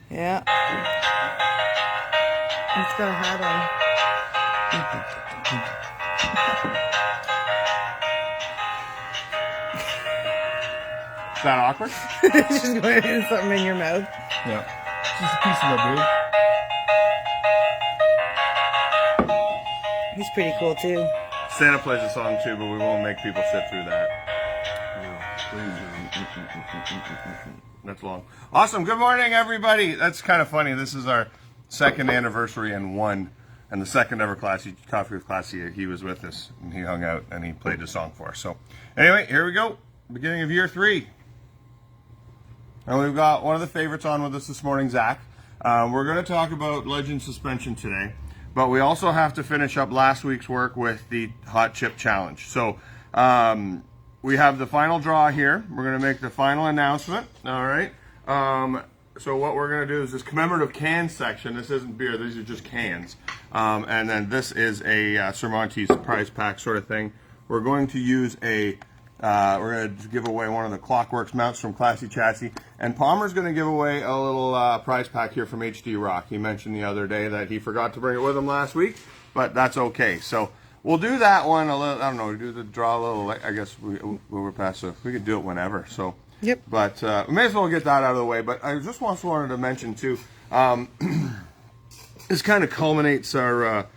Yeah. He's got a hat on. Is that awkward? Just going to do something in your mouth. Yeah. Just a piece of a dude. He's pretty cool too. Santa plays a song too, but we won't make people sit through that. That's long. Awesome. Good morning, everybody. That's kind of funny. This is our second anniversary and the second ever Coffee with Classy. He was with us and he hung out and he played the song for us. So anyway, here we go. Beginning of year 3. And we've got one of the favorites on with us this morning, Zach. We're going to talk about Legend suspension today, but we also have to finish up last week's work with the Hot Chip Challenge. So we have the final draw here. We're going to make the final announcement. All right. So what we're going to do is this commemorative can section. This isn't beer. These are just cans. And then this is a Sir Monty's prize pack sort of thing. We're going to use we're going to give away one of the Clockworks mounts from Classy Chassis. And Palmer's going to give away a little prize pack here from HD Rock. He mentioned the other day that he forgot to bring it with him last week, but that's okay. So we'll do that one a little, I don't know, we do the draw a little, I guess we're past, so we could do it whenever. So, yep. But we may as well get that out of the way. But I just also wanted to mention too, this kind of culminates our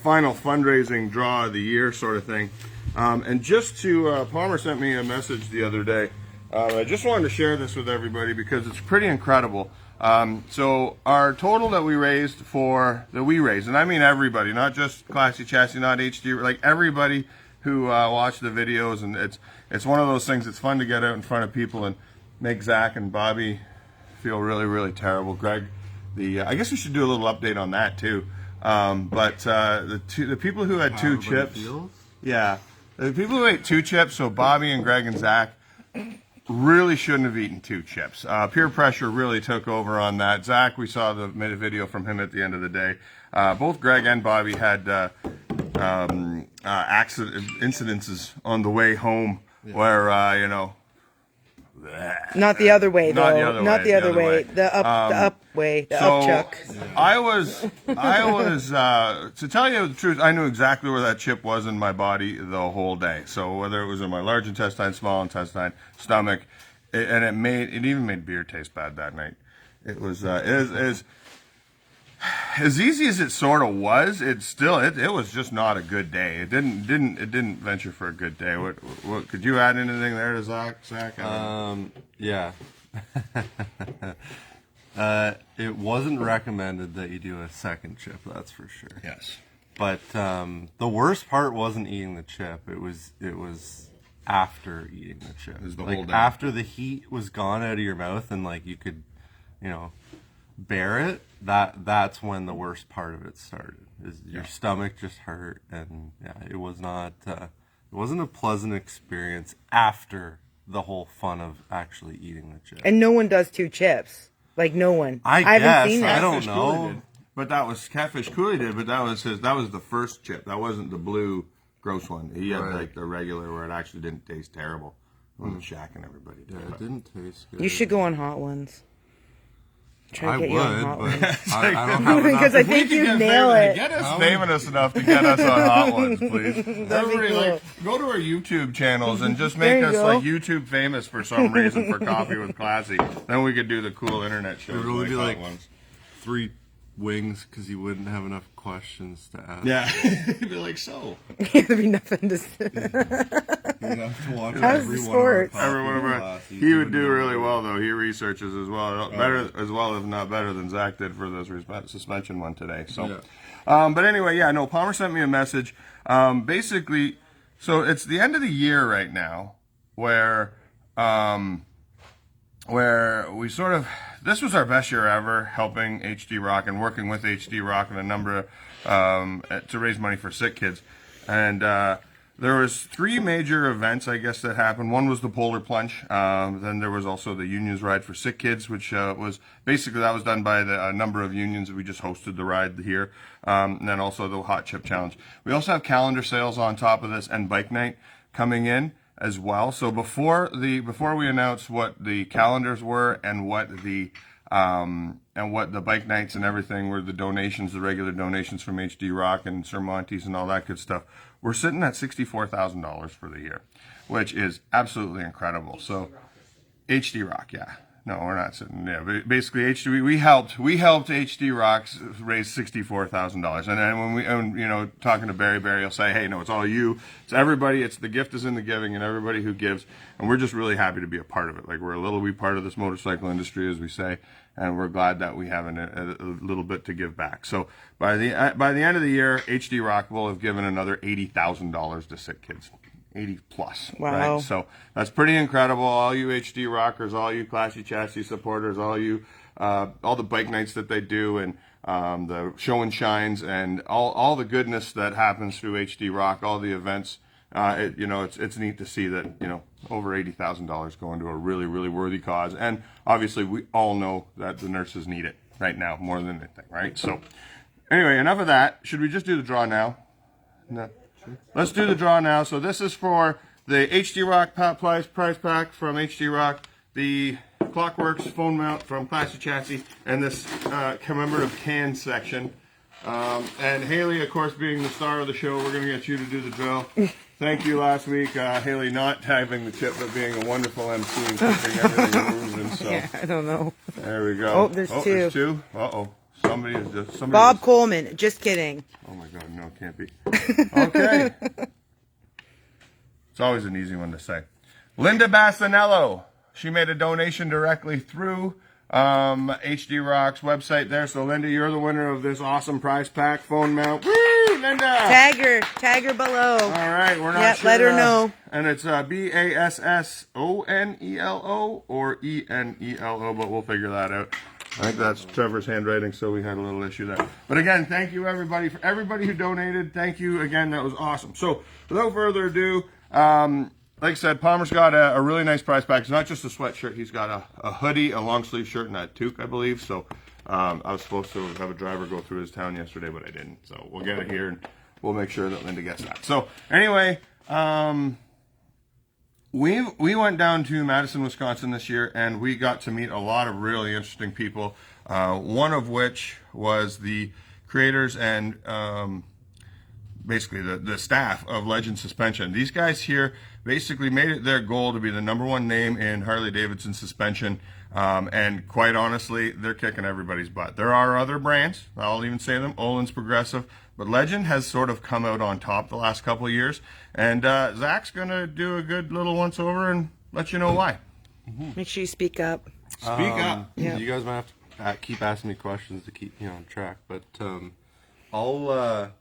final fundraising draw of the year sort of thing. And just to, Palmer sent me a message the other day. I just wanted to share this with everybody because it's pretty incredible. So our total that we raised and I mean everybody, not just Classy Chassis, not HD, like everybody who watched the videos, and it's one of those things that's fun to get out in front of people and make Zach and Bobby feel really, really terrible. Greg, I guess we should do a little update on that too. But the people who had 2 chips, yeah. The people who ate 2 chips, so Bobby and Greg and Zach, really shouldn't have eaten 2 chips. Peer pressure really took over on that. Zach, we saw made a video from him at the end of the day. Both Greg and Bobby had incidences on the way home where, Not the other way, though. Not the other way. The up way. The so up chuck. I was, to tell you the truth, I knew exactly where that chip was in my body the whole day. So whether it was in my large intestine, small intestine, stomach, and it even made beer taste bad that night. It was, as easy as it sort of was, it was just not a good day. It didn't venture for a good day. What could you add anything there to Zach? Yeah. It wasn't recommended that you do a second chip, that's for sure. Yes. But the worst part wasn't eating the chip. It was after eating the chip. It was the like whole day. After the heat was gone out of your mouth and like you could, bear it. That's when the worst part of it started. Your stomach just hurt, and it was not. It wasn't a pleasant experience after the whole fun of actually eating the chip. And no one does 2 chips. Like, no one. I haven't seen that. I don't Catfish Cooley know. did. But that was Catfish Cooley did, but that was the first chip. That wasn't the blue gross one. He had like the regular where it actually didn't taste terrible. It wasn't shacking everybody. Yeah, it didn't taste good. You should go on Hot Ones. Try to get you on Hot Ones. I don't have Because enough. I think you nail it. Get us famous enough to get us on Hot Ones, please. Everybody, cool. go to our YouTube channels and just There make you us go. like YouTube famous for some reason for Coffee with Classy. Then we could do the cool internet shows. It would really be Hot like Ones. 3 wings because you wouldn't have enough questions to ask. Yeah, it'd be like so. There'd be nothing to say. You'd have to watch How's every the one of our sports? Every one of our, classes. he You would do know really it. well though. He researches as well, if not better than Zach did for this suspension one today. So, but anyway, Palmer sent me a message. Basically, so it's the end of the year right now, where we sort of, this was our best year ever helping HD Rock and working with HD Rock and a number of, to raise money for sick kids. And there was 3 major events, I guess, that happened. One was the Polar Plunge. Then there was also the Unions Ride for Sick Kids, which was basically, that was done by a number of unions. We just hosted the ride here. And then also the Hot Chip Challenge. We also have calendar sales on top of this and bike night coming in as well. So before we announce what the calendars were and what the and what the bike nights and everything were, the donations, the regular donations from HD Rock and Sir Monty's and all that good stuff, we're sitting at $64,000 for the year, which is absolutely incredible. So HD Rock, yeah. No, we're not sitting there. But basically, we helped HD Rocks raise $64,000. And then when talking to Barry, will say, hey, no, it's all you. It's everybody. It's the gift is in the giving, and everybody who gives. And we're just really happy to be a part of it. Like, we're a little wee part of this motorcycle industry, as we say, and we're glad that we have a little bit to give back. So by the end of the year, HD Rock will have given another $80,000 to sick kids. 80 plus. Wow. Right? So that's pretty incredible. All you HD rockers, all you Classy Chassis supporters, all you, all the bike nights that they do, and the show and shines, and all the goodness that happens through HD Rock, all the events. It's neat to see that, over $80,000 going to a really, really worthy cause. And obviously we all know that the nurses need it right now more than anything, right? So anyway, enough of that. Should we just do the draw now? No. Let's do the draw now. So this is for the HD Rock prize pack from HD Rock, the Clockworks phone mount from Classy Chassis, and this commemorative can section. And Haley, of course, being the star of the show, we're going to get you to do the drill. Thank you last week, Haley, not having the tip, but being a wonderful MC and keeping everything moving. So Yeah, I don't know. there we go. Oh, there's two. There's two. Uh-oh. Somebody Bob Coleman. Just kidding. Oh my God, no, it can't be. Okay. It's always an easy one to say. Linda Bassanello. She made a donation directly through HD Rock's website there. So Linda, you're the winner of this awesome prize pack phone mount. Woo, Linda! Tag her below. All right, we're not sure. Let her know. And it's Bassonelo or Enelo, but we'll figure that out. I think that's Trevor's handwriting, so we had a little issue there. But again, thank you everybody for everybody who donated. Thank you again. That was awesome. So without further ado, like I said, Palmer's got a really nice prize pack. It's not just a sweatshirt. He's got a hoodie, a long sleeve shirt, and a toque, I believe. So I was supposed to have a driver go through his town yesterday, but I didn't. So we'll get it here, and we'll make sure that Linda gets that. So anyway, we went down to Madison, Wisconsin this year, and we got to meet a lot of really interesting people. One of which was the creators and basically the staff of Legend Suspension. These guys here basically made it their goal to be the #1 name in Harley-Davidson suspension. And quite honestly, they're kicking everybody's butt. There are other brands, I'll even say them, Olin's Progressive, but Legend has sort of come out on top the last couple of years. And Zach's going to do a good little once over and let you know why. Make sure you speak up. Speak up. Yeah. You guys might have to keep asking me questions to keep me on track, but I'll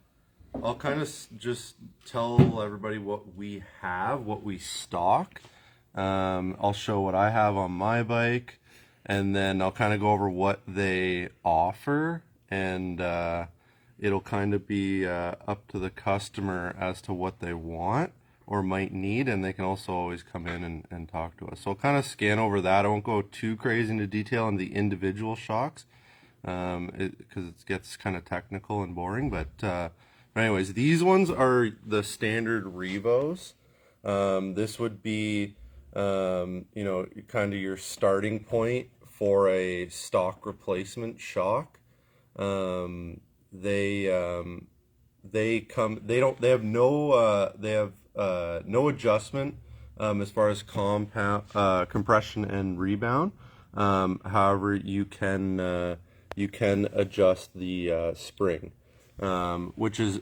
kind of just tell everybody what we have, what we stock. I'll show what I have on my bike, and then I'll kind of go over what they offer, and it'll kind of be up to the customer as to what they want or might need, and they can also always come in and talk to us. So I'll kind of scan over that. I won't go too crazy into detail on the individual shocks, because it gets kind of technical and boring, but anyways, these ones are the standard Revos. This would be, kind of your starting point for a stock replacement shock. They have no adjustment as far as compression and rebound. However, you can adjust the spring, which is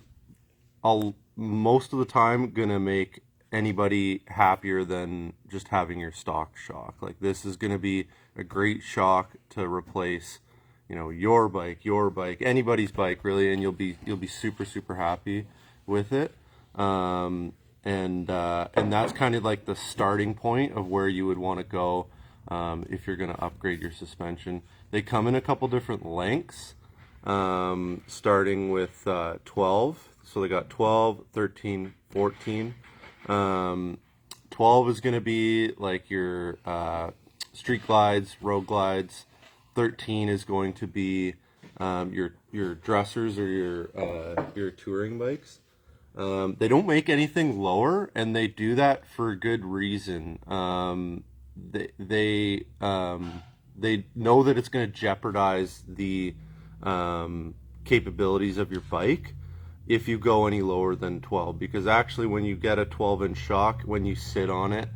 most of the time gonna make anybody happier than just having your stock shock. Like, this is gonna be a great shock to replace, your bike, anybody's bike really, and you'll be super, super happy with it. And that's kind of like the starting point of where you would want to go if you're going to upgrade your suspension. They come in a couple different lengths, starting with 12. So they got 12, 13, 14. 12 is going to be like your street glides, road glides. 13 is going to be your dressers or your touring bikes. They don't make anything lower, and they do that for good reason. they know that it's going to jeopardize the capabilities of your bike if you go any lower than 12, because actually when you get a 12-inch shock, when you sit on it,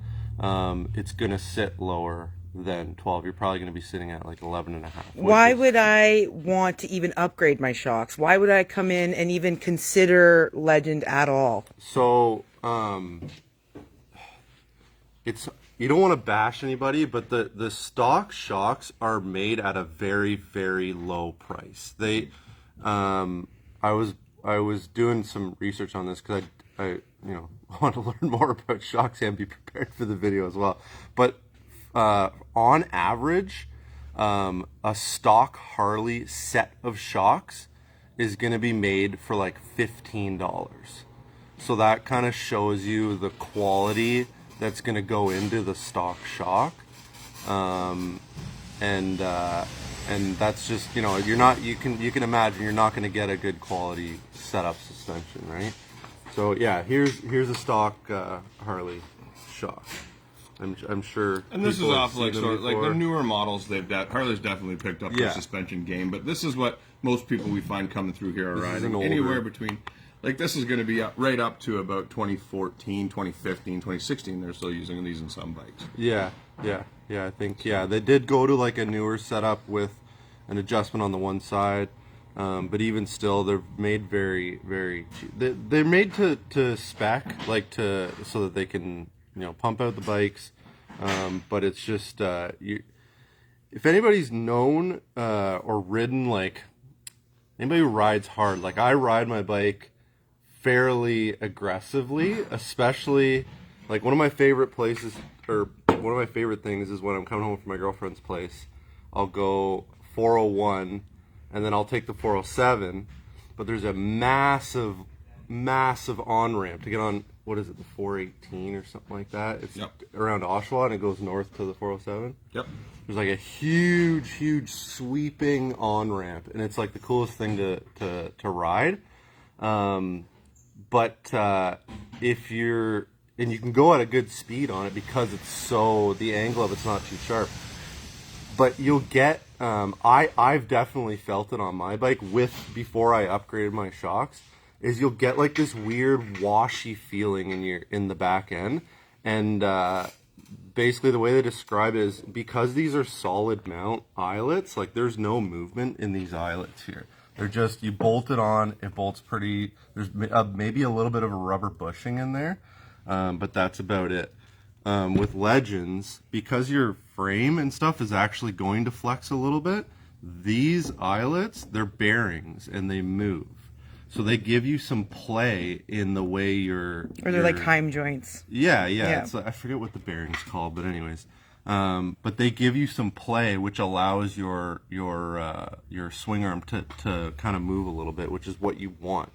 it's going to sit lower than 12. You're probably going to be sitting at like 11 and a half. Why would I want to even upgrade my shocks? Why would I come in and even consider Legend at all? So, it's, you don't want to bash anybody, but the stock shocks are made at a very, very low price. They, I was doing some research on this because I want to learn more about shocks and be prepared for the video as well. But on average, a stock Harley set of shocks is going to be made for like $15. So that kind of shows you the quality that's going to go into the stock shock. And that's just, you can imagine you're not going to get a good quality setup suspension, right? So yeah, here's a stock Harley shock. I'm sure. And this is people have off like seen sort them of like before. the newer models. Harley's definitely picked up Yeah. the suspension game, but this is what most people we find coming through here are is riding an older- anywhere between. Like this is going to be right up to about 2014, 2015, 2016. They're still using these in some bikes. Yeah. I think they did go to like a newer setup with an adjustment on the one side, but even still, they're made very, very cheap. They're made to spec, like so that they can pump out the bikes, but it's just if anybody's known or ridden, like anybody who rides hard, like I ride my bike fairly aggressively, especially like one of my favorite places, or one of my favorite things is when I'm coming home from my girlfriend's place, I'll go 401 and then I'll take the 407, but there's a massive on-ramp to get on, what is it, the 418 or something like that? It's around Oshawa and it goes north to the 407. Yep. There's like a huge sweeping on-ramp, and it's like the coolest thing to ride. But if you're, and you can go at a good speed on it because the angle of it's not too sharp. But you'll get, I've definitely felt it on my bike before I upgraded my shocks, is you'll get like this weird washy feeling in the back end. And basically the way they describe it is because these are solid mount eyelets, like there's no movement in these eyelets here. They're just, you bolt it on, it bolts pretty, there's maybe a little bit of a rubber bushing in there, but that's about it. With Legends, because your frame and stuff is actually going to flex a little bit, these eyelets, they're bearings and they move. So they give you some play in the way you're... Or they're like Heim joints. Yeah. It's, I forget what the bearing's called, but anyways. But they give you some play, which allows your swing arm to kind of move a little bit, which is what you want.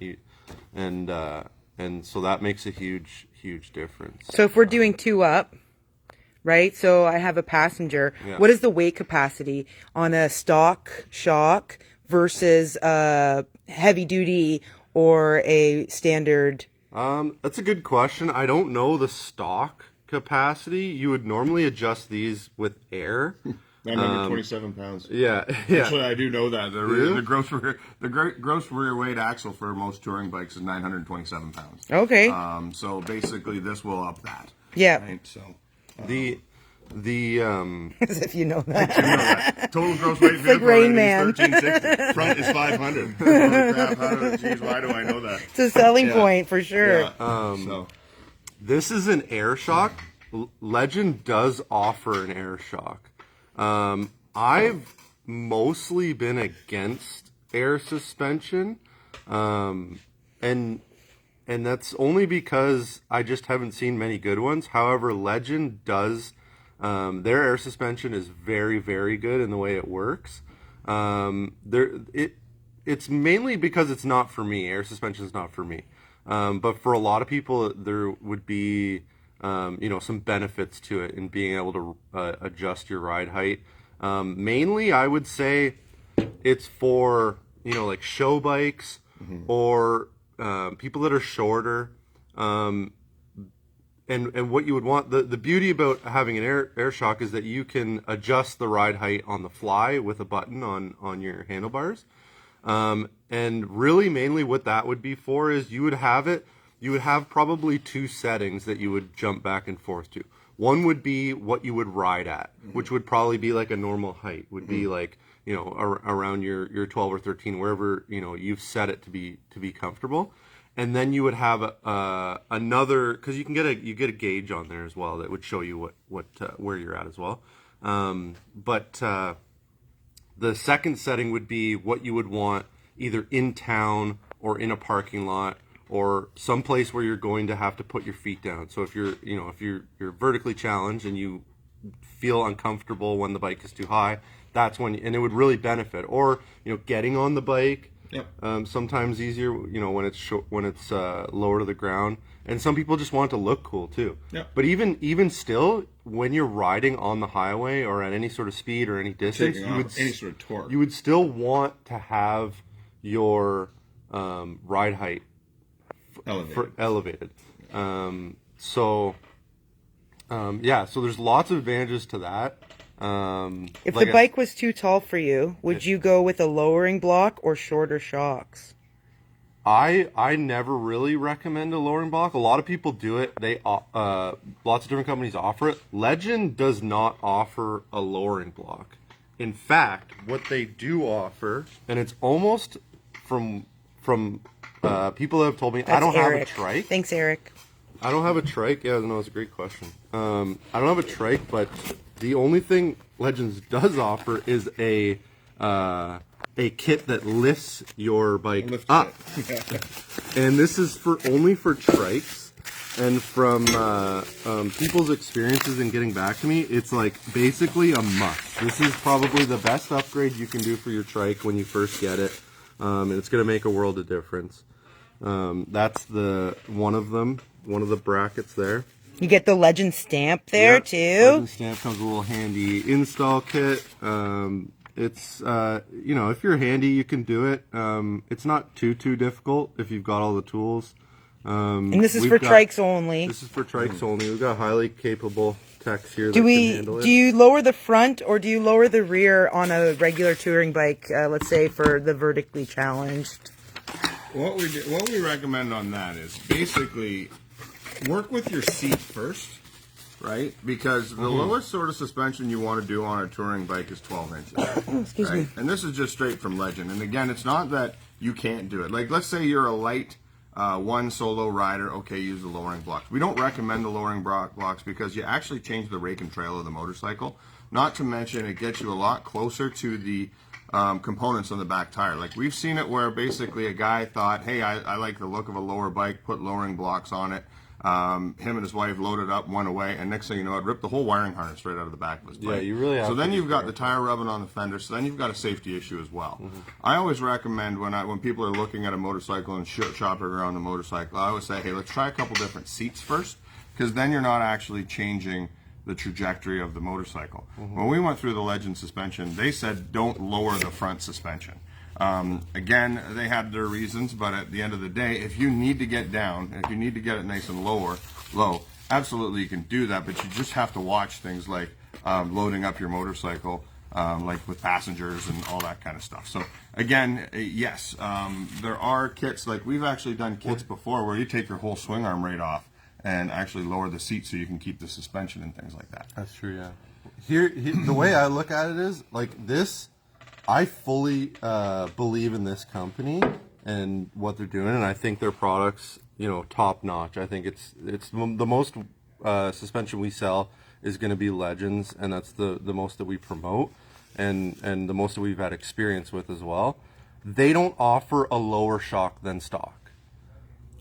And so that makes a huge difference. So if we're doing 2 up, right? So I have a passenger. Yeah. What is the weight capacity on a stock shock versus a heavy duty or a standard? That's a good question. I don't know the stock capacity. You would normally adjust these with air. 927 pounds. Yeah. Actually, I do know that the gross rear weight axle for most touring bikes is 927 pounds. Okay. So basically, this will up that. Yeah. Right? So The As if you know that. total gross weight like Rain Man. is 1360. Front is 500. Oh, crap, geez, why do I know that? It's a selling point for sure. Yeah. So This is an air shock. Legend does offer an air shock. I've mostly been against air suspension, and that's only because I just haven't seen many good ones. However, Legend does, their air suspension is very, very good in the way it works. It's mainly because it's not for me. Air suspension is not for me. But for a lot of people, there would be, some benefits to it in being able to adjust your ride height. Mainly, I would say it's for, like show bikes or people that are shorter. and what you would want, the beauty about having an air shock is that you can adjust the ride height on the fly with a button on your handlebars. And really mainly what that would be for is you would have probably two settings that you would jump back and forth to. One would be what you would ride at, which would probably be like a normal height, would be like, you know, around your 12 or 13, wherever, you know, you've set it to be comfortable. And then you would have another, because you get a gauge on there as well that would show you where you're at as well. But the second setting would be what you would want either in town or in a parking lot or someplace where you're going to have to put your feet down. So if you're vertically challenged and you feel uncomfortable when the bike is too high, that's when, and it would really benefit. Or, you know, getting on the bike. Yep. Sometimes easier, you know, when it's lower to the ground, and some people just want it to look cool too. Yep. But even still, when you're riding on the highway or at any sort of speed or any distance, any sort of torque, you would still want to have your ride height elevated. So there's lots of advantages to that. If the bike was too tall for you, would you go with a lowering block or shorter shocks? I never really recommend a lowering block. A lot of people do it. They lots of different companies offer it. Legend does not offer a lowering block. In fact, what they do offer, and it's almost from people that have told me, That's I don't Eric. have a trike. Thanks, Eric. I don't have a trike. Yeah, no, it's a great question. I don't have a trike, but the only thing Legends does offer is a kit that lifts your bike up. And this is only for trikes. And from people's experiences in getting back to me, it's like basically a must. This is probably the best upgrade you can do for your trike when you first get it. And it's going to make a world of difference. That's one of the brackets there. You get the Legend stamp there too. Legend stamp comes with a little handy install kit. It's if you're handy, you can do it. It's not too difficult if you've got all the tools. And this is for trikes only. This is for trikes only. We've got highly capable techs here that can handle it. Do you lower the front or do you lower the rear on a regular touring bike? Let's say for the vertically challenged. What we recommend on that is basically work with your seat first, right? Because the lowest sort of suspension you want to do on a touring bike is 12 inches. Excuse me. And this is just straight from Legend. And again, it's not that you can't do it. Like, let's say you're a light one solo rider, okay, use the lowering blocks. We don't recommend the lowering blocks because you actually change the rake and trail of the motorcycle. Not to mention, it gets you a lot closer to the components on the back tire. Like, we've seen it where basically a guy thought, hey, I like the look of a lower bike, put lowering blocks on it. Him and his wife loaded up, went away, and next thing you know, it ripped the whole wiring harness right out of the back of his bike. Yeah, you really have So to then be you've got the careful. tire rubbing on the fender, so then you've got a safety issue as well. I always recommend when people are looking at a motorcycle and shopping around the motorcycle, I always say, hey, let's try a couple different seats first, because then you're not actually changing the trajectory of the motorcycle. When we went through the Legend suspension, they said don't lower the front suspension. Again, they had their reasons, but at the end of the day, if you need to get down, if you need to get it nice and low, absolutely you can do that, but you just have to watch things like loading up your motorcycle, like with passengers and all that kind of stuff. So again, yes, there are kits, like we've actually done kits before where you take your whole swing arm right off and actually lower the seat so you can keep the suspension and things like that. That's true, yeah. Here, the way I look at it is, like this, I fully believe in this company and what they're doing, and I think their products, top notch. I think it's the most suspension we sell is going to be Legends, and that's the most that we promote, and the most that we've had experience with as well. They don't offer a lower shock than stock.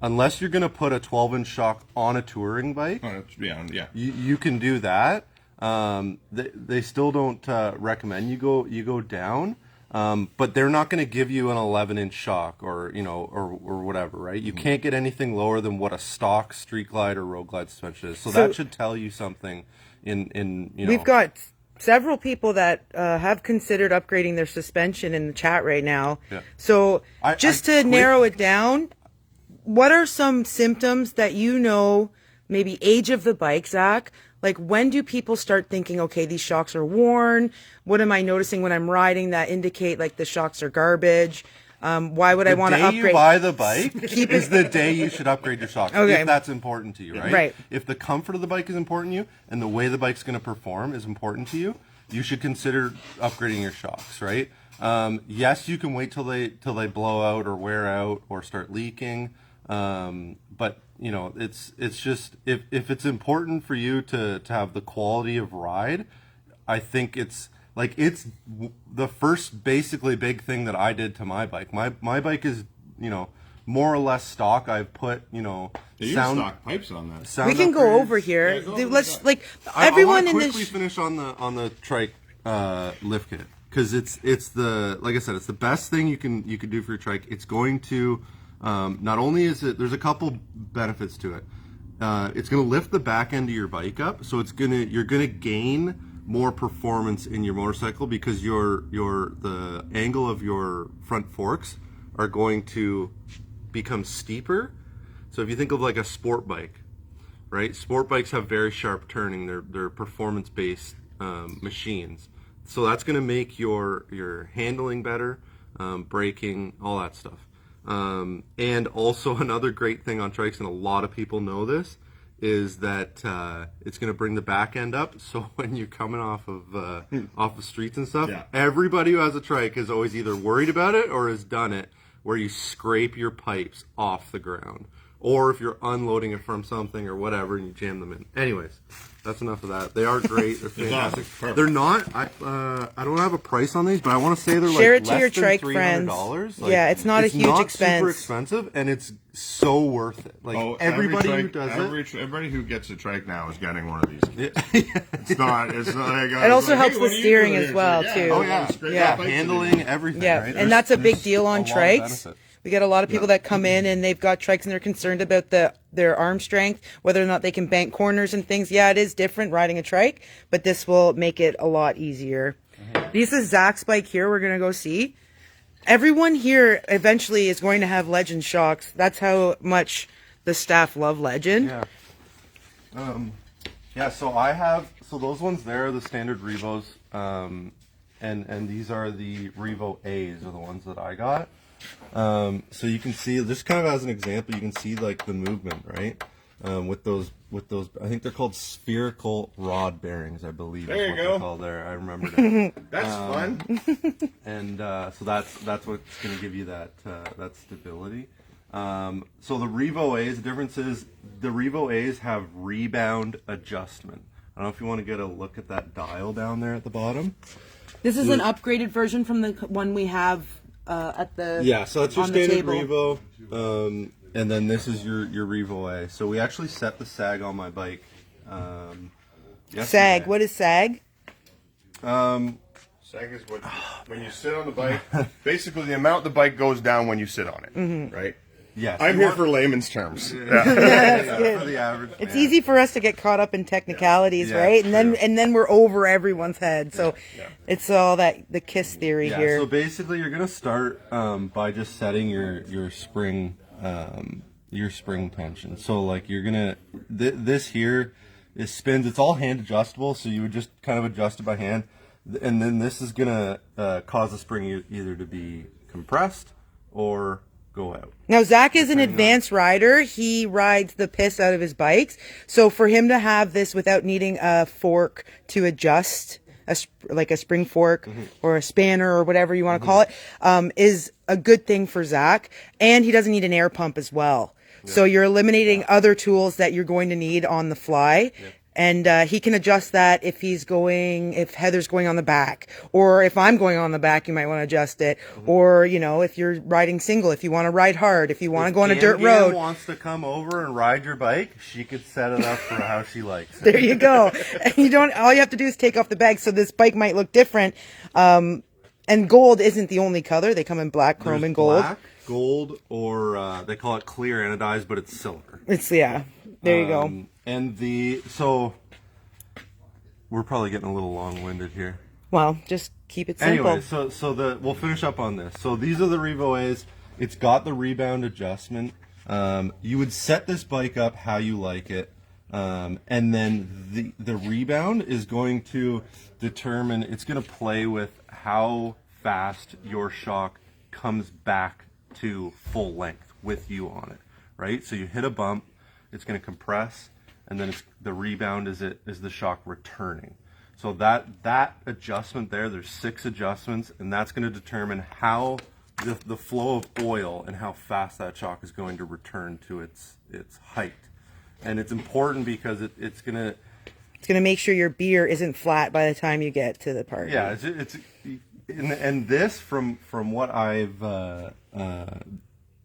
Unless you're going to put a 12-inch shock on a touring bike, you can do that. They still don't recommend you go down, but they're not going to give you an 11-inch shock or whatever, right? You can't get anything lower than what a stock Street Glide or Road Glide suspension is. So that should tell you something. We've got several people that have considered upgrading their suspension in the chat right now. Yeah. So to narrow it down, what are some symptoms that maybe age of the bike, Zach? Like, when do people start thinking, okay, these shocks are worn? What am I noticing when I'm riding that indicate like the shocks are garbage? Why would I want to The day upgrade? you buy the bike is the day you should upgrade your shocks, Okay. if that's important to you, right? Right. If the comfort of the bike is important to you and the way the bike's going to perform is important to you, you should consider upgrading your shocks, right? Yes, you can wait till they blow out or wear out or start leaking, but you know it's just if it's important for you to have the quality of ride, I think it's the first basically big thing that I did to my bike. My bike is, you know, more or less stock. I've put, you know, They use stock pipes on that. sound We can go upgrades. over here. Yeah, go over Let's that. like I everyone wanna in quickly this. finish on the trike lift kit, because it's the, like I said, it's the best thing you can do for your trike. It's going to not only is it, there's a couple benefits to it. It's going to lift the back end of your bike up, so you're gonna gain more performance in your motorcycle, because the angle of your front forks are going to become steeper. So if you think of like a sport bike, right? Sport bikes have very sharp turning. They're performance based machines. So that's going to make your handling better, braking, all that stuff. And also another great thing on trikes, and a lot of people know this, is that it's going to bring the back end up. So when you're coming off the streets and stuff, Yeah. everybody who has a trike is always either worried about it or has done it, where you scrape your pipes off the ground, or if you're unloading it from something or whatever and you jam them in. Anyways, that's enough of that. They are great. They're fantastic. Perfect. They're not. I don't have a price on these, but I want to say they're Share like it to less your than trike $300. friends. Yeah, it's not a huge not expense. super expensive, and it's so worth it. Like everybody who does everybody who gets a trike now is getting one of these. it. It's not. It's not like, It also helps with steering as well, too. Oh yeah, Scrape Yeah. the pipes in handling it. everything. Yeah, right? and that's a big deal on there's a lot of trikes. benefit. We get a lot of people that come in and they've got trikes and they're concerned about their arm strength, whether or not they can bank corners and things. Yeah, it is different riding a trike, but this will make it a lot easier. This is Zach's bike here. We're going to go see. Everyone here eventually is going to have Legend shocks. That's how much the staff love Legend. Yeah. Yeah, so those ones there are the standard Revos, and these are the Revo A's are the ones that I got. So you can see, just kind of as an example, you can see like the movement, right? With those, I think they're called spherical rod bearings, I believe. There is you what go. they're called there. I remembered it. That's fun. And so that's what's going to give you that stability. So the Revo A's, the difference is the Revo A's have rebound adjustment. I don't know if you want to get a look at that dial down there at the bottom. This is an upgraded version from the one we have at the Yeah, so that's your on the standard table. Revo, and then this is your Revo A. So we actually set the sag on my bike. Yesterday. Sag. What is sag? Sag is when you sit on the bike. Basically, the amount the bike goes down when you sit on it. Right. Yes, I'm you here want- for layman's terms. for good. the average. It's man. easy for us to get caught up in technicalities, Yeah, right? true. And then we're over everyone's head. So it's all the KISS theory Yeah, here. so basically you're gonna start by just setting your spring tension. So like you're gonna this here is spins. It's all hand adjustable, so you would just kind of adjust it by hand, and then this is gonna cause the spring either to be compressed or go out. Now, Zach is an advanced rider. He rides the piss out of his bikes. So for him to have this without needing a fork to adjust, like a spring fork or a spanner or whatever you want to call it, is a good thing for Zach. And he doesn't need an air pump as well. So you're eliminating other tools that you're going to need on the fly. And he can adjust that if Heather's going on the back, or if I'm going on the back, you might want to adjust it. Or, if you're riding single, if you want to ride hard, if you want to go on a dirt road. Wants to come over and ride your bike, she could set it up for how she likes it. There you go. And all you have to do is take off the bag. So this bike might look different. And gold isn't the only color. They come in black, chrome, and gold. Black, gold, or they call it clear anodized, but it's silver. There you go. And so we're probably getting a little long-winded here. Well, just keep it simple. Anyway, so we'll finish up on this. So these are the Revo A's. It's got the rebound adjustment. You would set this bike up how you like it. And then the rebound is going to determine, it's going to play with how fast your shock comes back to full length with you on it, right? So you hit a bump, it's going to compress, and then the rebound is the shock returning. So that adjustment there's 6 adjustments, and that's going to determine how the flow of oil and how fast that shock is going to return to its height. And it's important because it's gonna make sure your beer isn't flat by the time you get to the party. Yeah, and this from what I've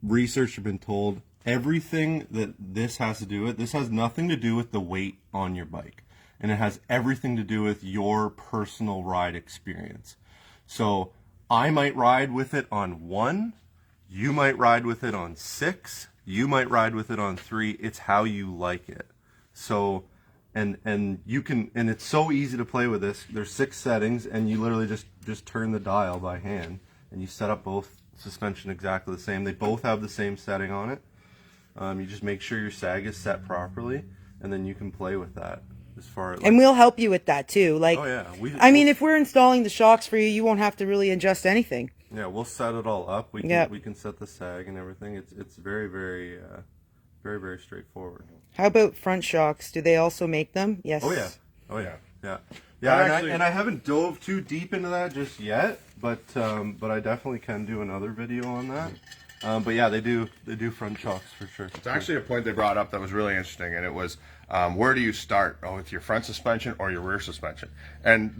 researched or been told, everything that this has to do with, this has nothing to do with the weight on your bike, and it has everything to do with your personal ride experience. So I might ride with it on 1, you might ride with it on 6, you might ride with it on 3. It's how you like it. So, and you can, and it's so easy to play with this. There's 6 settings, and you literally just turn the dial by hand, and you set up both suspension exactly the same. They both have the same setting on it. You just make sure your sag is set properly, and then you can play with that. As far as and we'll help you with that too. Like, oh yeah, I mean, if we're installing the shocks for you, you won't have to really adjust anything. Yeah, we'll set it all up. We can set the sag and everything. It's very very very straightforward. How about front shocks? Do they also make them? Yes. Oh yeah. And I haven't dove too deep into that just yet, but I definitely can do another video on that. But yeah, they do front shocks for sure. It's actually a point they brought up that was really interesting, and it was where do you start? Oh, with your front suspension or your rear suspension? And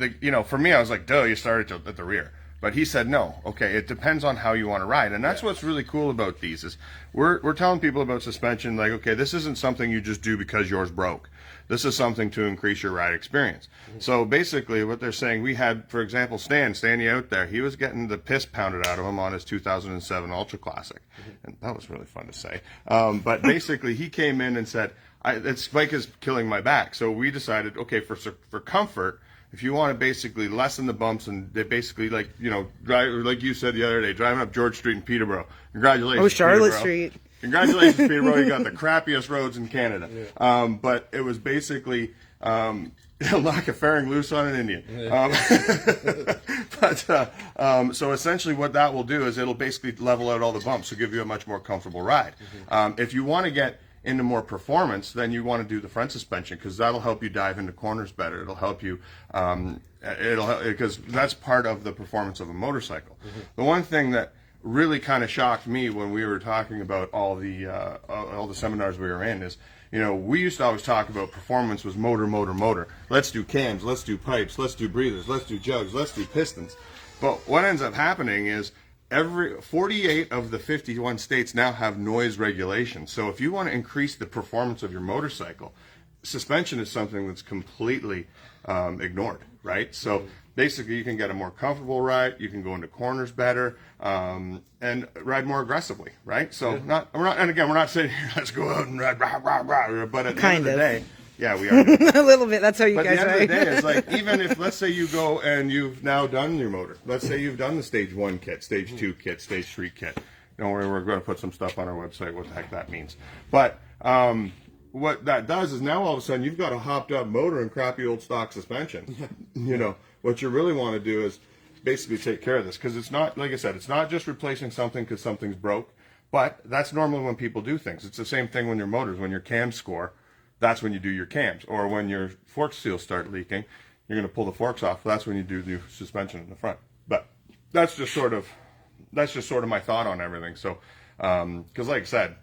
for me, I was like, duh, you start at the rear. But he said no. Okay, it depends on how you want to ride, and that's what's really cool about these is we're telling people about suspension like, okay, this isn't something you just do because yours broke. This is something to increase your ride experience. So basically, what they're saying, we had, for example, Stanny out there. He was getting the piss pounded out of him on his 2007 Ultra Classic, and that was really fun to say. But basically, he came in and said, "This bike is killing my back." So we decided, okay, for comfort, if you want to basically lessen the bumps and they basically drive, like you said the other day, driving up George Street in Peterborough. Congratulations. Oh, Charlotte Peterborough. Street. Congratulations, Peterborough. You got the crappiest roads in Canada. Yeah. But it was basically like a fairing loose on an Indian. So essentially what that will do is it'll basically level out all the bumps to give you a much more comfortable ride. If you want to get into more performance, then you want to do the front suspension because that'll help you dive into corners better. It'll help you, because that's part of the performance of a motorcycle. The one thing that really kind of shocked me when we were talking about all the seminars we were in is, we used to always talk about performance was motor, motor, motor. Let's do cams, let's do pipes, let's do breathers, let's do jugs, let's do pistons. But what ends up happening is 48 of the 51 states now have noise regulation. So if you want to increase the performance of your motorcycle, suspension is something that's completely ignored, right? So basically you can get a more comfortable ride, you can go into corners better, and ride more aggressively, right? So we're not saying let's go out and ride, rah, rah, rah, but at the end of the day, yeah, we are. A little bit. That's how you guys ride. But ride. at the end of the day, it's like, even if, let's say you go and you've now done your motor. Let's say you've done the stage 1 kit, stage 2 kit, stage 3 kit. Don't worry, we're going to put some stuff on our website, what the heck that means. But what that does is now all of a sudden you've got a hopped up motor and crappy old stock suspension. What you really want to do is basically take care of this, because it's not, like I said, it's not just replacing something because something's broke, but that's normally when people do things. It's the same thing when your motors, when your cams score, that's when you do your cams. Or when your fork seals start leaking, you're going to pull the forks off. That's when you do the suspension in the front. But that's just sort of my thought on everything. So, because like I said,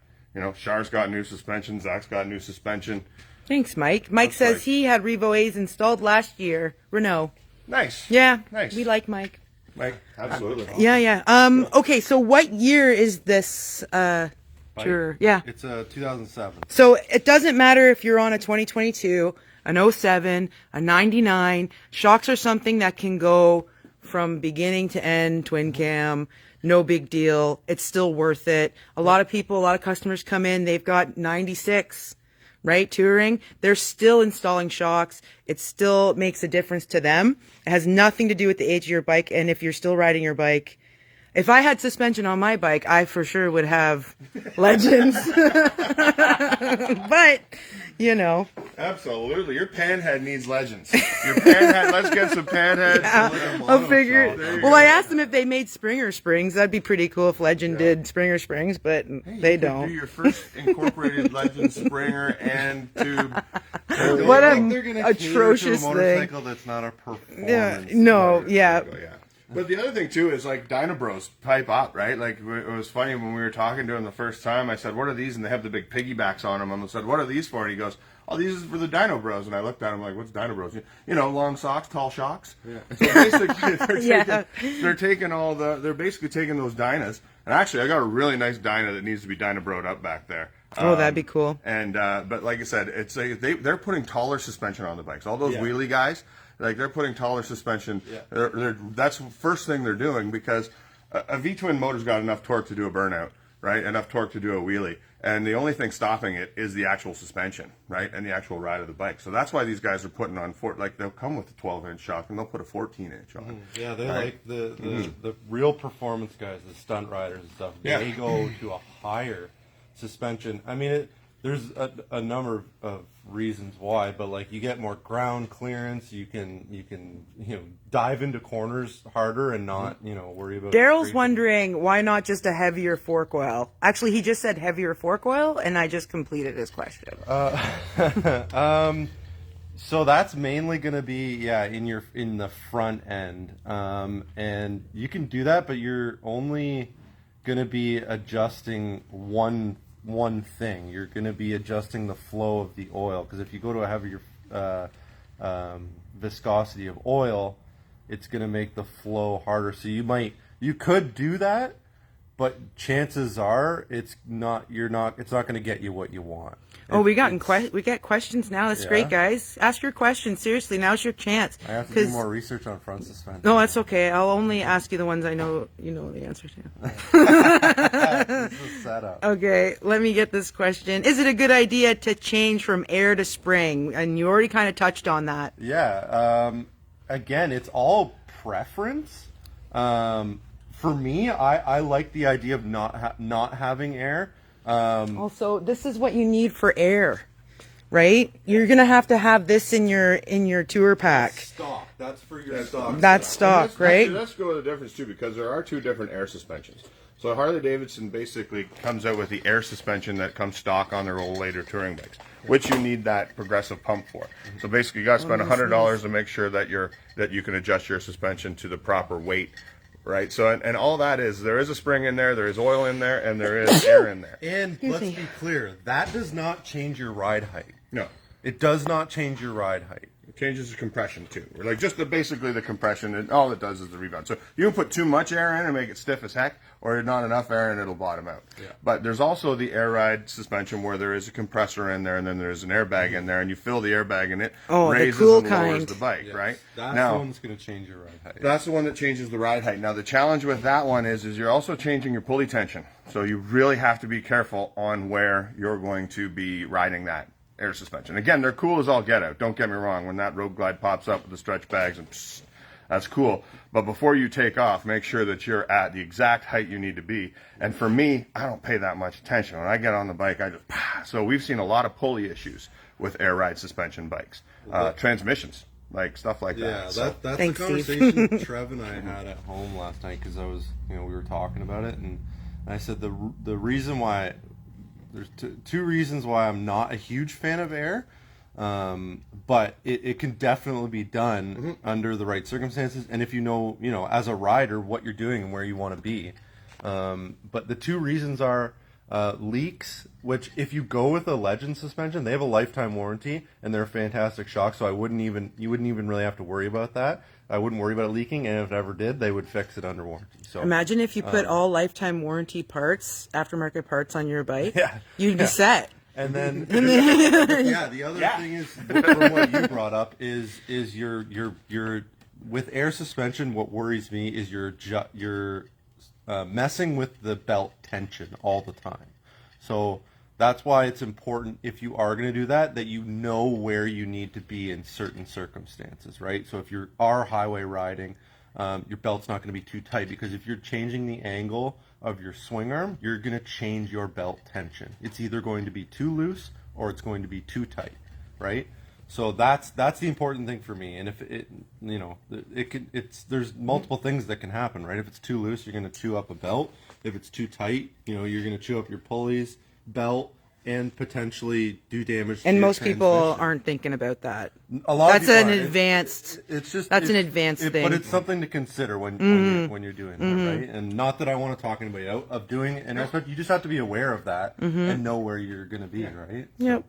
Char's got new suspension, Zach's got new suspension. Thanks, Mike. Mike says he had Revo A's installed last year. Renault. Nice. Yeah. Nice. We like Mike. Mike, absolutely. Yeah. Okay, so what year is this tour? Yeah. It's 2007. So it doesn't matter if you're on a 2022, an 07, a 99. Shocks are something that can go from beginning to end, twin cam, no big deal. It's still worth it. A lot of customers come in, they've got 96, right, touring. They're still installing shocks. It still makes a difference to them. It has nothing to do with the age of your bike. And if you're still riding your bike, if I had suspension on my bike, I for sure would have Legends. But, you know. Absolutely. Your panhead needs legends. Your panhead, let's get some panheads. I'll figure. Well, I asked them if they made Springer Springs. That'd be pretty cool if Legend did Springer Springs, but they You could don't. do your first incorporated Legend Springer and tube. What I a think they're gonna atrocious cater to a motorcycle that's not a performance. Yeah, no, yeah. Oh, yeah. But the other thing too is like Dyna Bros pipe up, right? Like it was funny when we were talking to him the first time. I said, "What are these?" And they have the big piggybacks on them. And I said, "What are these for?" And he goes, "Oh, these is for the Dyno Bros." And I looked at him like, "What's Dyno Bros?" You know, long socks, tall shocks. Yeah. So basically, they're taking all the. They're basically taking those Dynas. And actually, I got a really nice Dyna that needs to be Dyna Broed up back there. Oh, that'd be cool. And but like I said, it's they're putting taller suspension on the bikes. All those wheelie guys. Like they're putting taller suspension. Yeah. That's the first thing they're doing because a V-twin motor's got enough torque to do a burnout, right? Enough torque to do a wheelie, and the only thing stopping it is the actual suspension, right? And the actual ride of the bike. So that's why these guys are putting on like they'll come with a 12-inch shock and they'll put a 14-inch on. Yeah, they're like the real performance guys, the stunt riders and stuff. Yeah. They go to a higher suspension. I mean, there's a number of reasons why, but like you get more ground clearance, you can dive into corners harder and not worry about. Daryl's wondering why not just a heavier fork oil. Actually, he just said heavier fork oil, and I just completed his question. So that's mainly going to be in the front end, and you can do that, but you're only going to be adjusting one thing. You're going to be adjusting the flow of the oil, because if you go to a heavier viscosity of oil, it's going to make the flow harder. So you could do that, but chances are it's not going to get you what you want. Oh, we get questions now. That's great, guys. Ask your questions. Seriously, now's your chance. I have to do more research on front suspension. No, that's okay. I'll only ask you the ones I know you know the answer to. This is setup. Okay, let me get this question. Is it a good idea to change from air to spring? And you already kind of touched on that. Yeah. Again, it's all preference. For me, I like the idea of not having air. Also, this is what you need for air, right? You're gonna have to have this in your tour pack. Stock. That's for your stock. That's stock, right? Actually, let's go to the difference too, because there are two different air suspensions. So Harley Davidson basically comes out with the air suspension that comes stock on their old later touring bikes, which you need that progressive pump for. So basically, you got to spend $100 to make sure that you can adjust your suspension to the proper weight. Right, so and all that is, there is a spring in there is oil in there, and there is air in there. And let's be clear, that does not change your ride height. No, it does not change your ride height. It changes the compression too. Like just basically the compression, and all it does is the rebound. So you can put too much air in and make it stiff as heck, or not enough air and it'll bottom out. Yeah. But there's also the air ride suspension where there is a compressor in there, and then there's an airbag in there, and you fill the airbag and it raises the cool and lowers kind. the bike, Yes. right? That's now, the one that's going to change your ride height. That's the one that changes the ride height. Now the challenge with that one is you're also changing your pulley tension. So you really have to be careful on where you're going to be riding that air suspension. Again, they're cool as all get out. Don't get me wrong. When that Road Glide pops up with the stretch bags, and that's cool. But before you take off, make sure that you're at the exact height you need to be. And for me, I don't pay that much attention. When I get on the bike, I just so we've seen a lot of pulley issues with air ride suspension bikes, transmissions, like stuff like that. Yeah, that's Thanks, the conversation Trev and I had at home last night, because I was, we were talking about it, and I said the reason why. There's two reasons why I'm not a huge fan of air, but it can definitely be done under the right circumstances, and if you know, as a rider, what you're doing and where you want to be. But the two reasons are leaks, which if you go with a Legend suspension, they have a lifetime warranty, and they're a fantastic shock, so you wouldn't even really have to worry about that. I wouldn't worry about it leaking, and if it ever did, they would fix it under warranty. So Imagine if you put all lifetime warranty parts, aftermarket parts on your bike. Yeah. You'd be set. And then, the other thing is, from what you brought up, is your with air suspension. What worries me is you're messing with the belt tension all the time. So that's why it's important, if you are going to do that you know where you need to be in certain circumstances, right? So if you are highway riding, your belt's not going to be too tight, because if you're changing the angle of your swing arm, you're going to change your belt tension. It's either going to be too loose or it's going to be too tight, right? So that's the important thing for me. And if it, you know, there's multiple things that can happen, right? If it's too loose, you're going to chew up a belt. If it's too tight, you know, you're going to chew up your pulleys, belt, and potentially do damage to And your most people transmission. aren't thinking about that. A lot of That's people an are. advanced. It's just That's an advanced thing. but it's something to consider when you're doing that, right? And not that I want to talk anybody out of doing it, and you just have to be aware of that and know where you're going to be, right? Yep.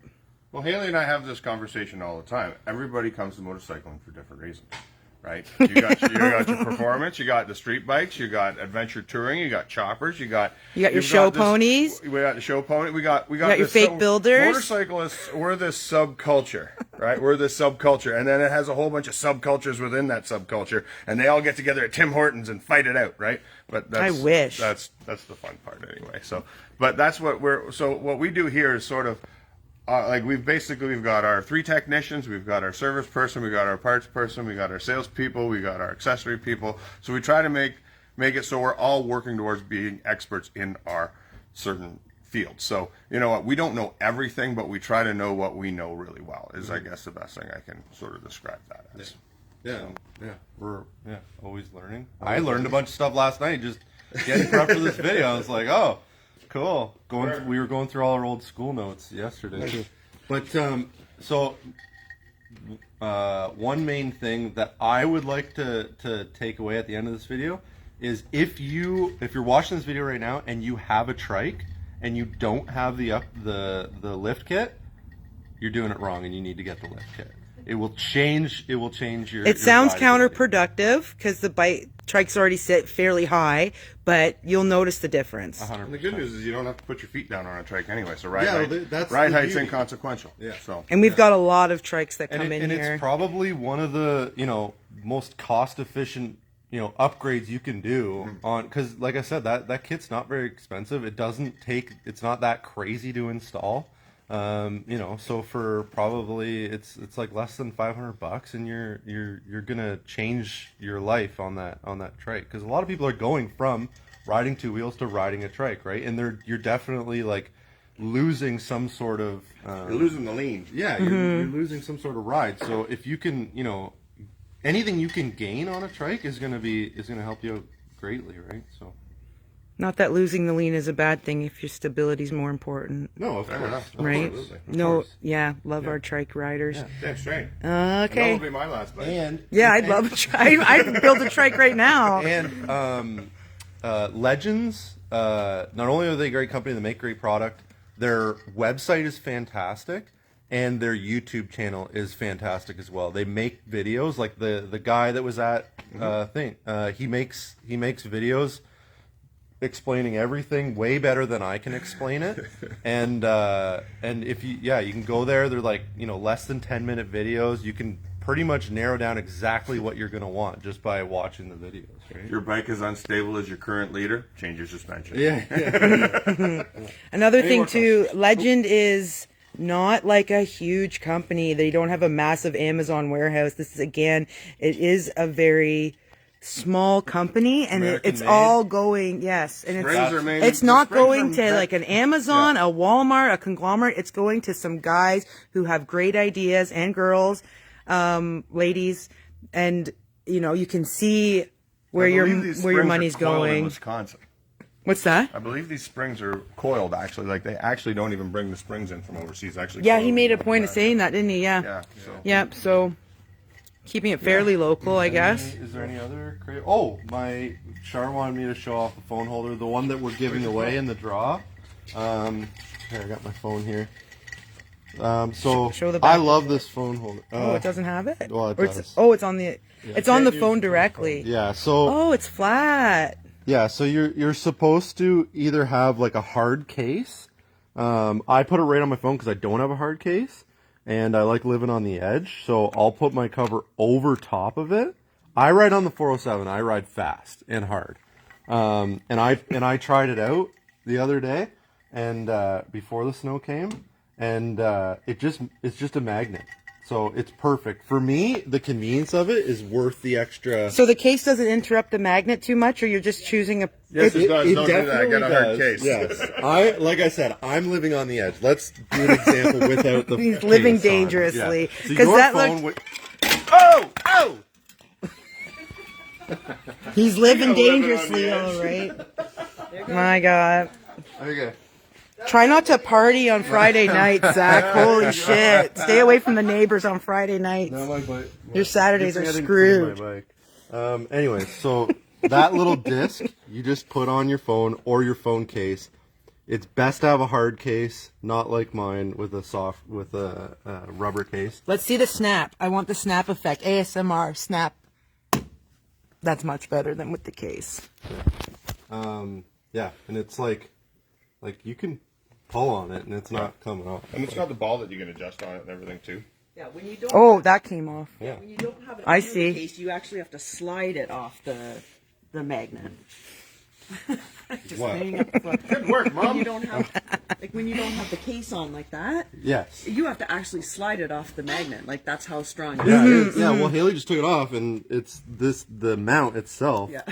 Well, Haley and I have this conversation all the time. Everybody comes to motorcycling for different reasons, right? You got your performance, you got the street bikes, you got adventure touring, you got choppers, you got your show ponies. We got the show pony. We got your this fake builders. Motorcyclists, we're this subculture, right? We're this subculture, and then it has a whole bunch of subcultures within that subculture, and they all get together at Tim Hortons and fight it out, right? But I wish. that's the fun part anyway. So, but that's what what we do here is sort of. Like we've got our 3 technicians, we've got our service person, we got our parts person, we got our salespeople, we got our accessory people. So we try to make it so we're all working towards being experts in our certain field. So you know what, we don't know everything, but we try to know what we know really well. Is I guess the best thing I can sort of describe that as. Yeah, we're always learning. I learned a bunch of stuff last night just getting prepped for this video. I was like, oh. Cool. We were going through all our old school notes yesterday too. But one main thing that I would like to take away at the end of this video is if you're watching this video right now and you have a trike and you don't have the lift kit, you're doing it wrong and you need to get the lift kit. It will change your. It sounds rideability. counterproductive because the trikes already sit fairly high, but you'll notice the difference. 100%. And the good news is you don't have to put your feet down on a trike anyway. So ride that's ride the height's beauty. inconsequential. Yeah. So And we've got a lot of trikes that come in and here. it's probably one of the most cost efficient upgrades you can do on, because like I said, that kit's not very expensive. It's not that crazy to install. So for probably it's like less than $500, and you're gonna change your life on that trike, because a lot of people are going from riding 2 wheels to riding a trike, right? And you're definitely like losing some sort of you're losing the lean. yeah, you're losing some sort of ride. So if you can, anything you can gain on a trike is gonna help you out greatly, right? So. Not that losing the lean is a bad thing if your stability is more important, No, of course. right? Absolutely. Of No, course. yeah, love our trike riders. Damn straight. And Okay. that'll be my last bite. And Yeah, I'd love a trike. I'd build a trike right now. And Legends, not only are they a great company, they make great product, their website is fantastic, and their YouTube channel is fantastic as well. They make videos, like the guy that was at he makes videos explaining everything way better than I can explain it. And if you can go there, they're like, less than 10-minute videos. You can pretty much narrow down exactly what you're going to want just by watching the videos, right? If your bike is unstable as your current leader, change your suspension. Yeah. Another thing too, Legend is not like a huge company. They don't have a massive Amazon warehouse. This is, again, it is a very small company, and it's American-made. all going, yes, and Springs are made it's in- not the springs going are- to like an Amazon, a Walmart, a conglomerate. It's going to some guys who have great ideas, and girls, ladies, and you can see where I your believe these where your springs are money's coiled in going. Wisconsin. What's that? I believe these springs are coiled, actually. Like, they actually don't even bring the springs in from overseas. Actually, Yeah, coiled he made a in point of America. saying that, didn't he? Yeah. Yeah. So. Yep. So keeping it fairly local, I guess. Is there any other crazy? Oh, my Char wanted me to show off the phone holder, the one that we're giving away in the draw. Here, I got my phone here. So Show the back. I love this phone holder. Oh, it doesn't have it. well, it Or does. it's on the. It's on the phone directly. Yeah. So Oh, it's flat. yeah. So you're supposed to either have like a hard case. I put it right on my phone because I don't have a hard case, and I like living on the edge. So I'll put my cover over top of it. I ride on the 407. I ride fast and hard. And I tried it out the other day, and before the snow came, and it's just a magnet. So it's perfect. For me, the convenience of it is worth the extra. So the case doesn't interrupt the magnet too much, or you're just choosing a... Yes, it does. Don't do that. definitely Get a hard does. case. Yes. Like I said, I'm living on the edge. Let's do an example without the He's living case on. dangerously. Yeah. So Because your that phone looked... Oh! He's living living on dangerously, the all edge. right. My God. Okay. Try not to party on Friday night, Zach. Holy shit. Stay away from the neighbors on Friday nights. Now my bike. Your Saturdays Good are thing I didn't clean screwed. my bike. Anyway, so that little disc you just put on your phone or your phone case. It's best to have a hard case, not like mine with a rubber case. Let's see the snap. I want the snap effect. ASMR, snap. That's much better than with the case. Yeah, and it's like you can pull on it and it's not coming off. And it's got the ball that you can adjust on it and everything too. Yeah, when you don't. Oh, that came off. Yeah. When you don't have it I in see. the case, you actually have to slide it off the magnet. Just What? laying up front. Good work, When Mom. you don't have, when you don't have the case on like that, Yes. you have to actually slide it off the magnet. Like that's how strong. it Yeah, is. yeah. Well, Haley just took it off, and it's the mount itself. Yeah.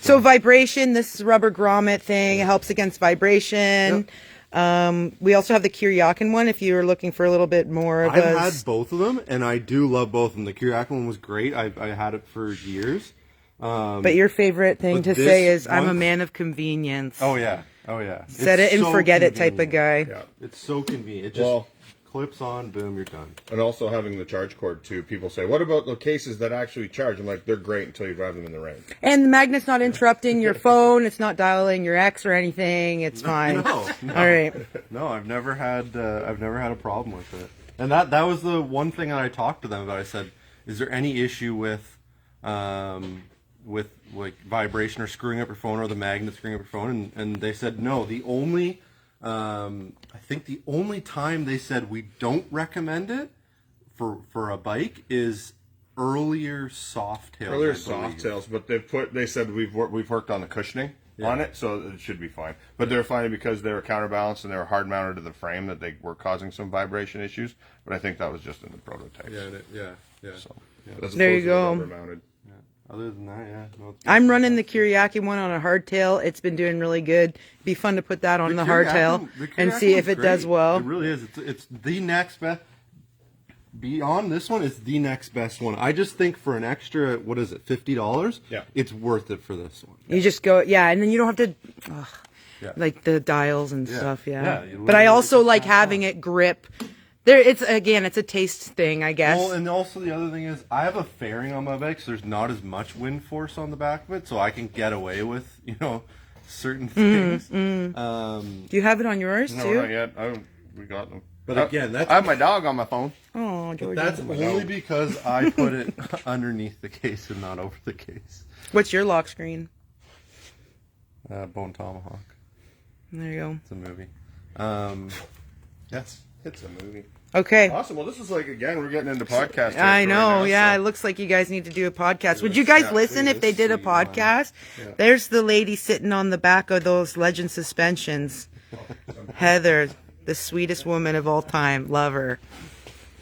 So vibration, this rubber grommet thing helps against vibration. We also have the Kuryakin one if you're looking for a little bit more of I've a... had both of them, and I do love both of them. The Kuryakin one was great. I had it for years. But your favorite thing But to this say is, I'm a one- man of convenience. Oh yeah. Set It's it and so forget it type of convenient. guy. Yeah. It's so convenient. It just Well- clips on, boom, you're done. And also having the charge cord too. People say, "What about the cases that actually charge?" I'm like, "They're great until you drive them in the rain." And the magnet's not interrupting your phone. It's not dialing your ex or anything. It's fine. No. All right. No, I've never had a problem with it. And that was the one thing that I talked to them about. I said, "Is there any issue with like vibration or screwing up your phone or the magnet screwing up your phone?" And they said no. The only I think the only time they said we don't recommend it for a bike is earlier soft tails. Earlier I soft believe. tails, but they said we've worked on the cushioning on it, so it should be fine. But they're finding because they were counterbalanced and they were hard mounted to the frame that they were causing some vibration issues. But I think that was just in the prototypes. Yeah. So, as There you opposed to the go. rubber mounted. Other than that, yeah. No, it's I'm running the Kuryaki one on a hardtail. It's been doing really good. Be fun to put that on the hardtail and see if it does well. It really is. It's the next best. Beyond this one, it's the next best one. I just think for an extra, what is it, $50? Yeah. It's worth it for this one. You just go, yeah, and then you don't have to, Yeah. like the dials and Yeah. stuff, Yeah, yeah. you But I literally also just like tap having on. it grip. There, it's a taste thing, I guess. Well, and also the other thing is, I have a fairing on my bike, so there's not as much wind force on the back of it, so I can get away with, certain things. Do you have it on yours No, too? not yet. We got them. But again, that's I have my dog on my phone. Oh, Georgia. that's only because I put it underneath the case and not over the case. What's your lock screen? Bone Tomahawk. There you go. It's a movie. Yes. It's a movie. Okay. Awesome. Well, this is like again, we're getting into podcast. I territory know, now, yeah. so- It looks like you guys need to do a podcast. Would you guys Yeah, listen if they did a sweet, man. podcast? There's the lady sitting on the back of those Legend suspensions. Heather, the sweetest woman of all time. Love her.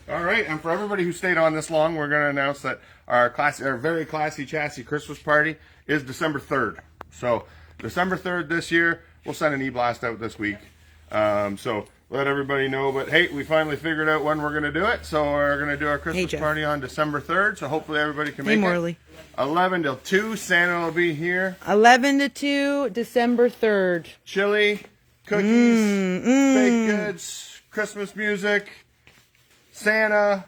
All right, and for everybody who stayed on this long, we're going to announce that our very classy chassis Christmas party is December 3rd. So December 3rd this year, we'll send an e-blast out this week. So let everybody know. But hey, we finally figured out when we're going to do it. So we're going to do our Christmas Jeff. party on December 3rd. So hopefully everybody can Hey, make Morley. it. 11 till 2. Santa will be here. 11 to 2, December 3rd. Chili, cookies, baked goods, Christmas music, Santa,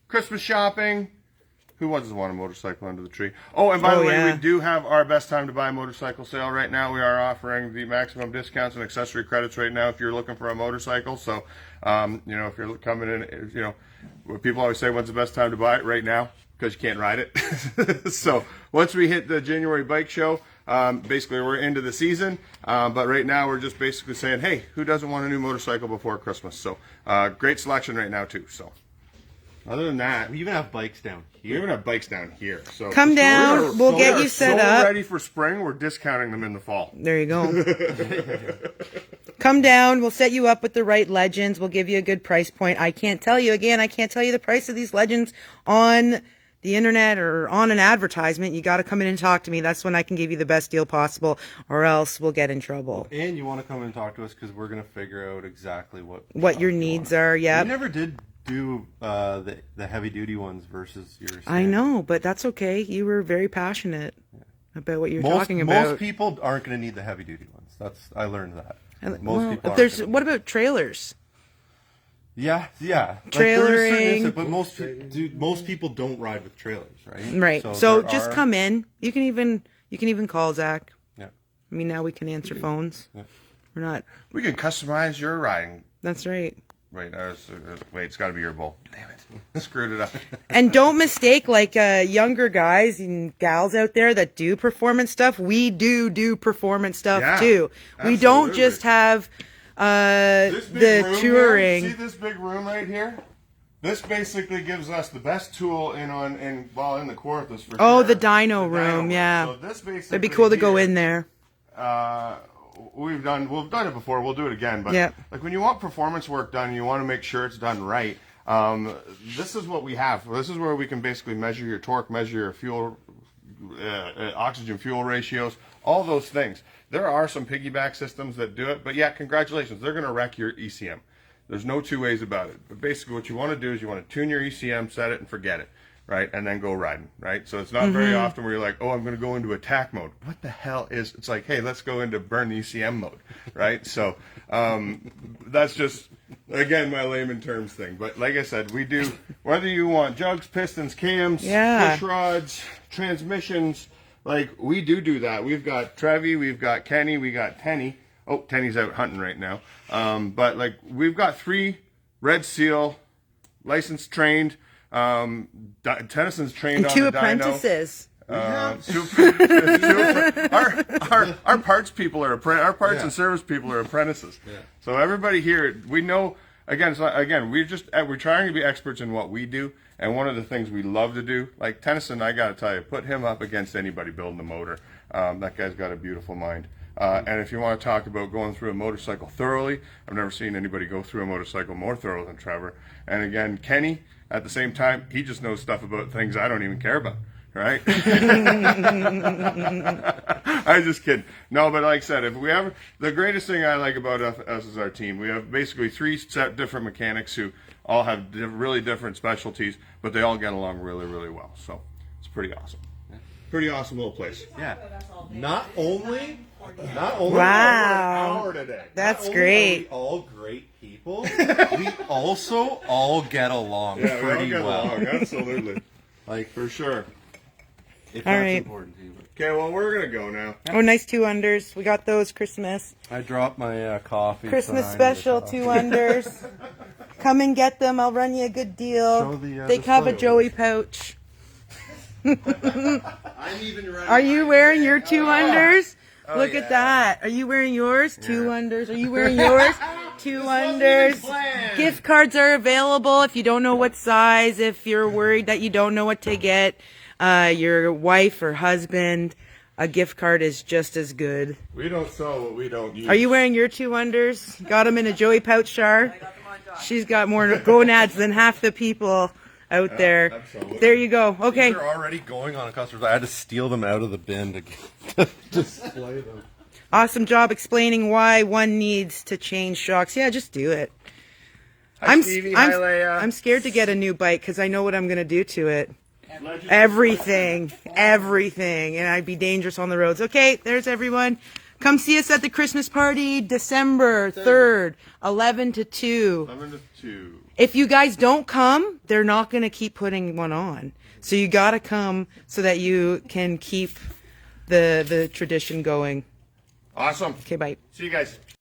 Christmas shopping. Who doesn't want a motorcycle under the tree? Oh, and by the way, yeah. we do have our best time to buy a motorcycle sale right now. We are offering the maximum discounts and accessory credits right now if you're looking for a motorcycle. So, if you're coming in, people always say, when's the best time to buy it? Right now, because you can't ride it. So once we hit the January bike show, basically we're into the season. But right now we're just basically saying, hey, who doesn't want a new motorcycle before Christmas? So great selection right now too. So other than that, We even have bikes down we here. even have bikes down here. So Come down. We'll get you set so up. ready for spring. We're discounting them in the fall. There you go. Come down. We'll set you up with the right legends. We'll give you a good price point. I can't tell you the price of these legends on the internet or on an advertisement. You got to come in and talk to me. That's when I can give you the best deal possible, or else we'll get in trouble. And you want to come and talk to us because we're going to figure out exactly What your needs are. Yeah. We never did do the heavy duty ones versus your. I know, but that's okay. You were very passionate about what you're talking about. Most people aren't going to need the heavy duty ones. I learned that. Well, what about trailers? Yeah. Trailering. Like, but most people don't ride with trailers, right? Right. So just come in. You can even call Zach. Yeah. I mean, now we can answer phones. Yeah. We're not. We can customize your riding. That's right. Wait, it's got to be your bowl. Damn it. Screwed it up. And don't mistake, like, younger guys and gals out there that do performance stuff. We do performance stuff too. Absolutely. We don't just have the touring. Here, see this big room right here? This basically gives us the best tool in the Kawarthas for Oh, sure. the dyno room, yeah. So this basically It'd be cool to go here, in there. We've done it before. We'll do it again. But Yep. like when you want performance work done, you want to make sure it's done right. This is what we have. This is where we can basically measure your torque, measure your fuel, oxygen fuel ratios, all those things. There are some piggyback systems that do it, but yeah, congratulations. They're going to wreck your ECM. There's no two ways about it. But basically what you want to do is you want to tune your ECM, set it, and forget it. Right, and then go riding, right? So it's not very often where you're like, oh, I'm going to go into attack mode. What the hell is, it's like, hey, let's go into burn the ECM mode, right? So that's just, again, my layman terms thing. But like I said, we do, whether you want jugs, pistons, cams, push rods, transmissions, like we do that. We've got Trevi, we've got Kenny, we got Tenny. Oh, Tenny's out hunting right now. But like we've got 3 Red Seal, licensed, trained, Tennyson's trained on 2 the apprentices. Our parts people are our parts and service people are apprentices. Yeah. So everybody here, we know. Again, we're trying to be experts in what we do, and one of the things we love to do, like Tennyson, I got to tell you, put him up against anybody building a motor. That guy's got a beautiful mind. And if you want to talk about going through a motorcycle thoroughly, I've never seen anybody go through a motorcycle more thorough than Trevor. And again, Kenny, at the same time, he just knows stuff about things I don't even care about, right? I'm just kidding. No, but like I said, the greatest thing I like about us is our team. We have basically 3 different mechanics who all have really different specialties, but they all get along really, really well. So it's pretty awesome. Pretty awesome little place. Yeah. Not only Wow. are we today. That's not great. Only are we all great people. We also all get along Yeah, we all pretty get well. along. Absolutely. Like For sure. if All that's right. important to you. Okay, well, we're going to go now. Oh, nice 2 unders. We got those Christmas. I dropped my coffee. Christmas so now I need a special, coffee. 2 unders. Come and get them. I'll run you a good deal. Show the, They have a display Joey pouch. I'm even running. Are you wearing your 2 unders? Look at that. Are you wearing yours? 2 unders. Are you wearing yours? 2 unders. Gift cards are available if you don't know what size, if you're worried that you don't know what to get your wife or husband. A gift card is just as good. We don't sell what we don't use. Are you wearing your 2 unders? Got them in a Joey pouch jar? She's got more gonads than half the people out there. Absolutely. There you go. Okay. They're already going on a customer's. I had to steal them out of the bin to display them. Awesome job explaining why one needs to change shocks. Yeah, just do it. Hi, Stevie. Hi, Leia. I'm scared to get a new bike because I know what I'm going to do to it. Everything. And I'd be dangerous on the roads. Okay, there's everyone. Come see us at the Christmas party, December 3rd, 11 to 2. 11 to 2. If you guys don't come, they're not going to keep putting one on. So you got to come so that you can keep the tradition going. Awesome. Okay, bye. See you guys.